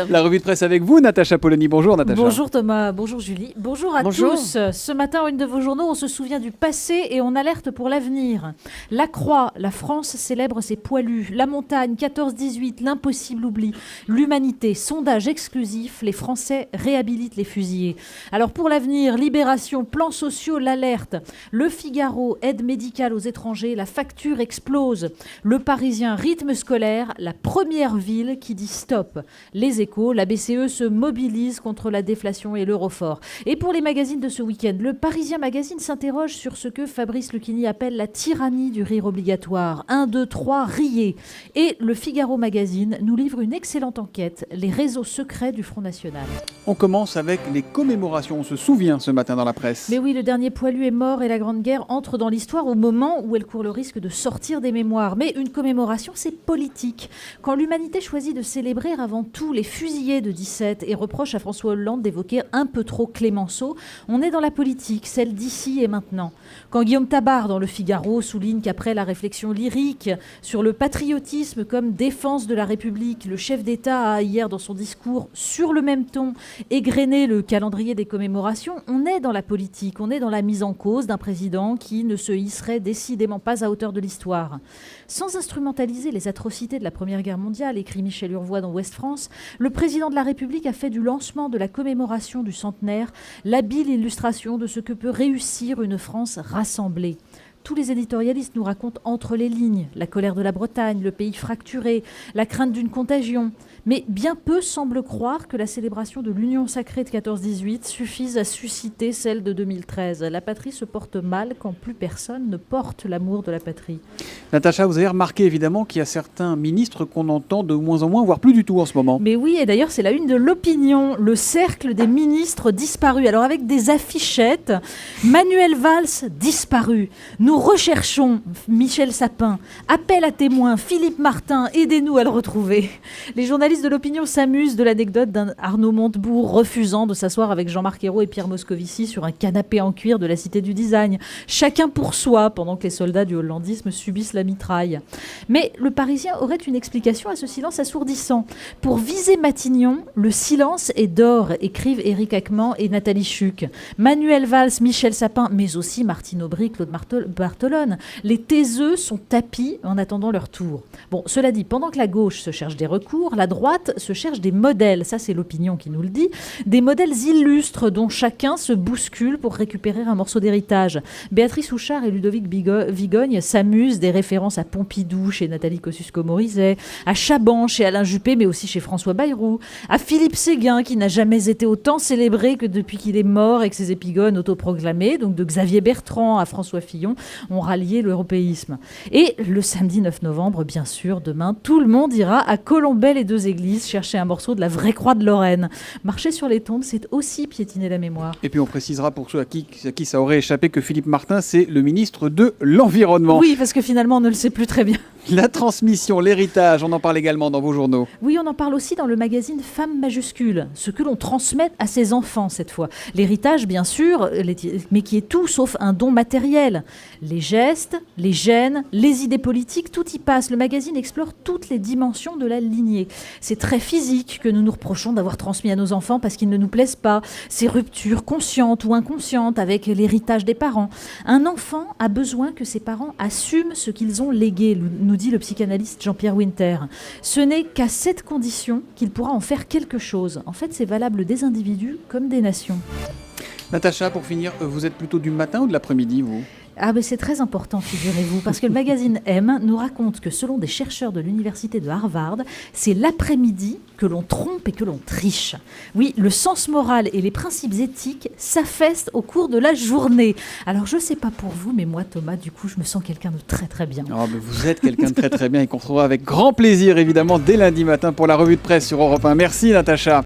La revue de presse avec vous, Natacha Polony. Bonjour Natacha. Bonjour Thomas, bonjour Julie, bonjour à tous. Ce matin, une de vos journaux, on se souvient du passé et on alerte pour l'avenir. La Croix, la France célèbre ses poilus. La Montagne, 14-18, l'impossible oubli. L'Humanité, sondage exclusif, les Français réhabilitent les fusillés. Alors pour l'avenir, Libération, plans sociaux, l'alerte. Le Figaro, aide médicale aux étrangers, la facture explose. Le Parisien, rythme scolaire, la première ville qui dit stop. Les Échos, la BCE se mobilise contre la déflation et l'eurofort. Et pour les magazines de ce week-end, le Parisien Magazine s'interroge sur ce que Fabrice Lucchini appelle la tyrannie du rire obligatoire. 1, 2, 3, riez. Et le Figaro Magazine nous livre une excellente enquête, les réseaux secrets du Front National. On commence avec les commémorations. On se souvient ce matin dans la presse. Mais oui, le dernier poilu est mort et la Grande Guerre entre dans l'histoire au moment où elle court le risque de sortir des mémoires. Mais une commémoration, c'est politique. Quand l'humanité choisit de célébrer avant tout les fusillés de 17 et reproche à François Hollande d'évoquer un peu trop Clémenceau, on est dans la politique, celle d'ici et maintenant. Quand Guillaume Tabar, dans le Figaro, souligne qu'après la réflexion lyrique sur le patriotisme comme défense de la République, le chef d'État a hier dans son discours, sur le même ton, égrené le calendrier des commémorations, on est dans la politique, on est dans la mise en cause d'un président qui ne se hisserait décidément pas à hauteur de l'histoire. Sans instrumentaliser les atrocités de la Première Guerre mondiale, écrit Michel Urvois dans Ouest France, le président de la République a fait du lancement de la commémoration du centenaire l'habile illustration de ce que peut réussir une France rassemblée. Tous les éditorialistes nous racontent entre les lignes la colère de la Bretagne, le pays fracturé, la crainte d'une contagion. Mais bien peu semblent croire que la célébration de l'Union sacrée de 14-18 suffise à susciter celle de 2013. La patrie se porte mal quand plus personne ne porte l'amour de la patrie. Natacha, vous avez remarqué évidemment qu'il y a certains ministres qu'on entend de moins en moins, voire plus du tout en ce moment. Mais oui, et d'ailleurs c'est la une de l'Opinion, le cercle des ministres disparus. Alors avec des affichettes, Manuel Valls disparu. Nous recherchons Michel Sapin. Appel à témoins, Philippe Martin, aidez-nous à le retrouver. Les journalistes de l'Opinion s'amusent de l'anecdote d'un Arnaud Montebourg refusant de s'asseoir avec Jean-Marc Ayrault et Pierre Moscovici sur un canapé en cuir de la Cité du Design. Chacun pour soi, pendant que les soldats du hollandisme subissent la mitraille. Mais le Parisien aurait une explication à ce silence assourdissant. Pour viser Matignon, le silence est d'or, écrivent Éric Achman et Nathalie Chuc. Manuel Valls, Michel Sapin, mais aussi Martine Aubry, Claude Bartolone. Les taiseux sont tapis en attendant leur tour. Bon, cela dit, pendant que la gauche se cherche des recours, la droite se cherche des modèles, ça c'est l'Opinion qui nous le dit, des modèles illustres dont chacun se bouscule pour récupérer un morceau d'héritage. Béatrice Houchard et Ludovic Vigogne s'amusent des références à Pompidou chez Nathalie Kosciusko-Morizet, à Chaban chez Alain Juppé, mais aussi chez François Bayrou, à Philippe Séguin qui n'a jamais été autant célébré que depuis qu'il est mort avec ses épigones autoproclamées, donc de Xavier Bertrand à François Fillon, ont rallié l'européisme. Et le samedi 9 novembre, bien sûr, demain, tout le monde ira à Colombey les deux églises chercher un morceau de la vraie croix de Lorraine. Marcher sur les tombes, c'est aussi piétiner la mémoire. Et puis on précisera pour ceux à qui ça aurait échappé que Philippe Martin, c'est le ministre de l'Environnement. Oui, parce que finalement, on ne le sait plus très bien. La transmission, l'héritage, on en parle également dans vos journaux. Oui, on en parle aussi dans le magazine Femmes majuscules, ce que l'on transmet à ses enfants cette fois. L'héritage, bien sûr, mais qui est tout sauf un don matériel. Les gestes, les gènes, les idées politiques, tout y passe. Le magazine explore toutes les dimensions de la lignée. C'est très physique que nous nous reprochons d'avoir transmis à nos enfants parce qu'ils ne nous plaisent pas. Ces ruptures conscientes ou inconscientes avec l'héritage des parents. Un enfant a besoin que ses parents assument ce qu'ils ont légué, nous dit le psychanalyste Jean-Pierre Winter. Ce n'est qu'à cette condition qu'il pourra en faire quelque chose. En fait, c'est valable des individus comme des nations. Natacha, pour finir, vous êtes plutôt du matin ou de l'après-midi, vous ? Ah ben c'est très important, figurez-vous, parce que le magazine M nous raconte que selon des chercheurs de l'université de Harvard, c'est l'après-midi que l'on trompe et que l'on triche. Oui, le sens moral et les principes éthiques s'affaissent au cours de la journée. Alors je sais pas pour vous, mais moi Thomas, du coup, je me sens quelqu'un de très très bien. Oh, mais vous êtes quelqu'un de très très bien et qu'on retrouvera avec grand plaisir évidemment dès lundi matin pour la revue de presse sur Europe 1. Merci Natacha.